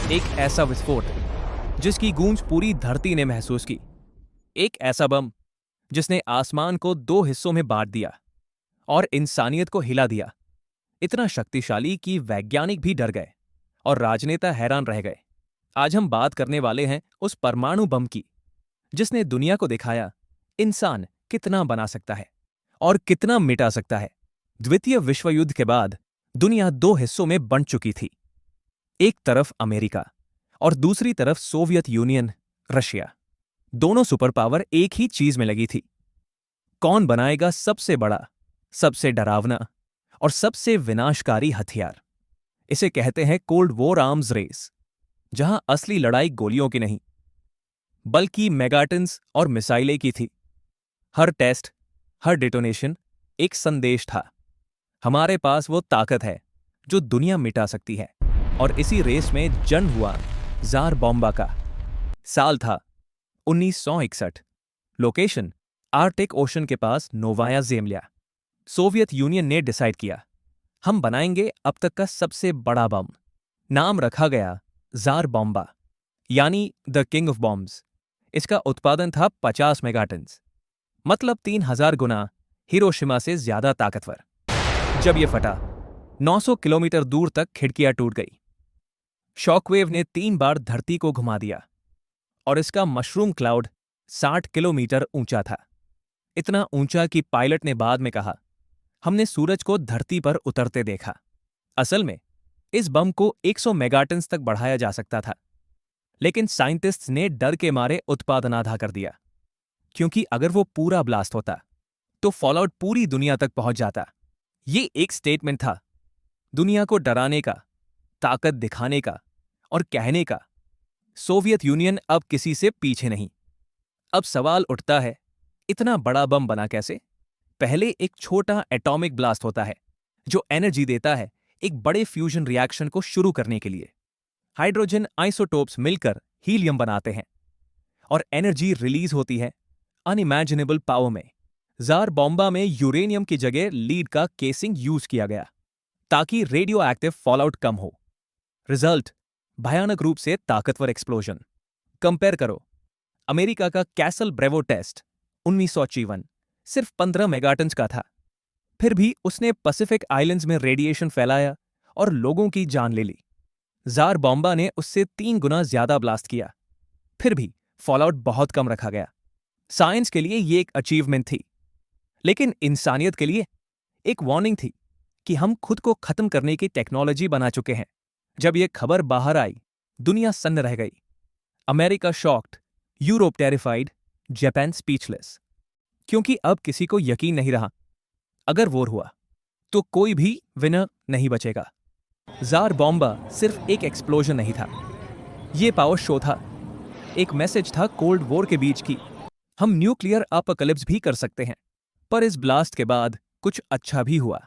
एक ऐसा विस्फोट जिसकी गूंज पूरी धरती ने महसूस की। एक ऐसा बम जिसने आसमान को दो हिस्सों में बांट दिया और इंसानियत को हिला दिया। इतना शक्तिशाली कि वैज्ञानिक भी डर गए और राजनेता हैरान रह गए। आज हम बात करने वाले हैं उस परमाणु बम की जिसने दुनिया को दिखाया इंसान कितना बना सकता है और कितना मिटा सकता है। द्वितीय विश्व युद्ध के बाद दुनिया दो हिस्सों में बंट चुकी थी। एक तरफ अमेरिका और दूसरी तरफ सोवियत यूनियन, रशिया। दोनों सुपर पावर एक ही चीज में लगी थी। कौन बनाएगा सबसे बड़ा, सबसे डरावना और सबसे विनाशकारी हथियार। इसे कहते हैं कोल्ड वॉर आर्म्स रेस, जहां असली लड़ाई गोलियों की नहीं बल्कि मेगाटन्स और मिसाइलें की थी। हर टेस्ट, हर डिटोनेशन एक संदेश था। हमारे पास वो ताकत है जो दुनिया मिटा सकती है। और इसी रेस में जन्म हुआ जार बॉम्बा का। साल था 1961। लोकेशन आर्टिक ओशन के पास नोवाया ज़ेमल्या। सोवियत यूनियन ने डिसाइड किया, हम बनाएंगे अब तक का सबसे बड़ा बम। नाम रखा गया जार बॉम्बा, यानी द किंग ऑफ बॉम्ब्स। इसका उत्पादन था 50 मेगाटन्स, मतलब 3000 गुना हिरोशिमा से ज्यादा ताकतवर। जब यह फटा, 900 किलोमीटर दूर तक खिड़कियां टूट गई। शॉकवेव ने 3 बार धरती को घुमा दिया और इसका मशरूम क्लाउड 60 किलोमीटर ऊंचा था। इतना ऊंचा कि पायलट ने बाद में कहा, हमने सूरज को धरती पर उतरते देखा। असल में इस बम को 100 मेगाटन्स तक बढ़ाया जा सकता था, लेकिन साइंटिस्ट्स ने डर के मारे उत्पादन आधा कर दिया, क्योंकि अगर वो पूरा ब्लास्ट होता तो फॉलआउट पूरी दुनिया तक पहुंच जाता। ये एक स्टेटमेंट था, दुनिया को डराने का, ताकत दिखाने का और कहने का, सोवियत यूनियन अब किसी से पीछे नहीं। अब सवाल उठता है, इतना बड़ा बम बना कैसे? पहले एक छोटा एटॉमिक ब्लास्ट होता है जो एनर्जी देता है एक बड़े फ्यूजन रिएक्शन को शुरू करने के लिए। हाइड्रोजन आइसोटोप्स मिलकर हीलियम बनाते हैं और एनर्जी रिलीज होती है अनइमेजिनेबल पावर में। जार बॉम्बा में यूरेनियम की जगह लीड का केसिंग यूज किया गया ताकि रेडियो एक्टिव फॉलआउट कम हो। रिजल्ट, भयानक रूप से ताकतवर एक्सप्लोजन। कंपेयर करो, अमेरिका का कैसल ब्रेवो टेस्ट 1954 सिर्फ 15 मेगाटन्स का था, फिर भी उसने पैसिफिक आइलैंड्स में रेडिएशन फैलाया और लोगों की जान ले ली। जार बॉम्बा ने उससे 3 गुना ज्यादा ब्लास्ट किया, फिर भी फॉलआउट बहुत कम रखा गया। साइंस के लिए ये एक अचीवमेंट थी, लेकिन इंसानियत के लिए एक वार्निंग थी कि हम खुद को खत्म करने की टेक्नोलॉजी बना चुके हैं। जब यह खबर बाहर आई, दुनिया सन्न रह गई। America shocked, Europe terrified, Japan speechless, क्योंकि अब किसी को यकीन नहीं रहा, अगर वॉर हुआ तो कोई भी विनर नहीं बचेगा। जार बॉम्बा सिर्फ एक एक्सप्लोजन नहीं था, यह पावर शो था। एक मैसेज था कोल्ड वॉर के बीच की, हम न्यूक्लियर अपोकलिप्स भी कर सकते हैं। पर इस ब्लास्ट के बाद कुछ अच्छा भी हुआ।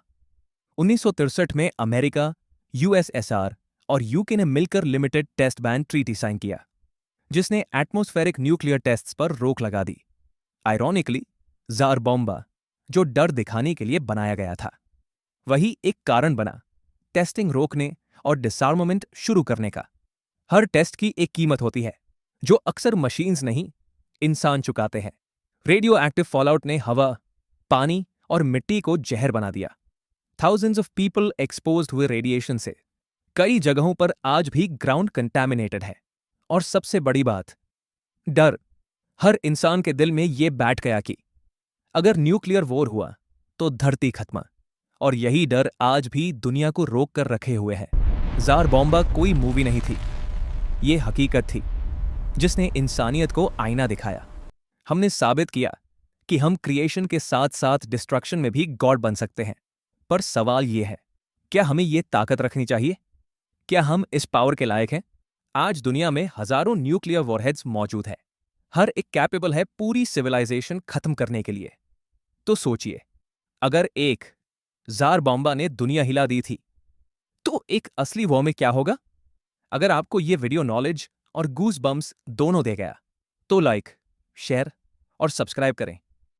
1963 में अमेरिका, यूएसएसआर और यूके ने मिलकर limited test ban treaty sign किया, जिसने एटमॉस्फेरिक न्यूक्लियर टेस्ट्स पर रोक लगा दी। आयरॉनिकली, जार बॉम्बा, जो डर दिखाने के लिए बनाया गया था, वही एक कारण बना टेस्टिंग रोकने और डिसआर्मामेंट शुरू करने का। हर टेस्ट की एक कीमत होती है, जो अक्सर मशीन्स नहीं, इंसान चुकाते हैं। रेडियो एक्टिव फॉलआउट ने हवा, पानी और मिट्टी को जहर बना दिया। थाउजेंड्स ऑफ पीपल एक्सपोज्ड हुए रेडिएशन से। कई जगहों पर आज भी ग्राउंड कंटैमिनेटेड है। और सबसे बड़ी बात, डर। हर इंसान के दिल में यह बैठ गया कि अगर न्यूक्लियर वॉर हुआ तो धरती खत्म। और यही डर आज भी दुनिया को रोक कर रखे हुए है। जार बॉम्बा कोई मूवी नहीं थी, ये हकीकत थी जिसने इंसानियत को आईना दिखाया। हमने साबित किया कि हम क्रिएशन के साथ साथ डिस्ट्रक्शन में भी गॉड बन सकते हैं। पर सवाल यह है, क्या हमें यह ताकत रखनी चाहिए? क्या हम इस पावर के लायक हैं? आज दुनिया में हजारों न्यूक्लियर वॉरहेड्स मौजूद है, हर एक कैपेबल है पूरी सिविलाइजेशन खत्म करने के लिए। तो सोचिए, अगर एक जार बॉम्बा ने दुनिया हिला दी थी, तो एक असली वॉर में क्या होगा? अगर आपको यह वीडियो नॉलेज और गूज बम्स दोनों दे गया, तो लाइक, शेयर और सब्सक्राइब करें।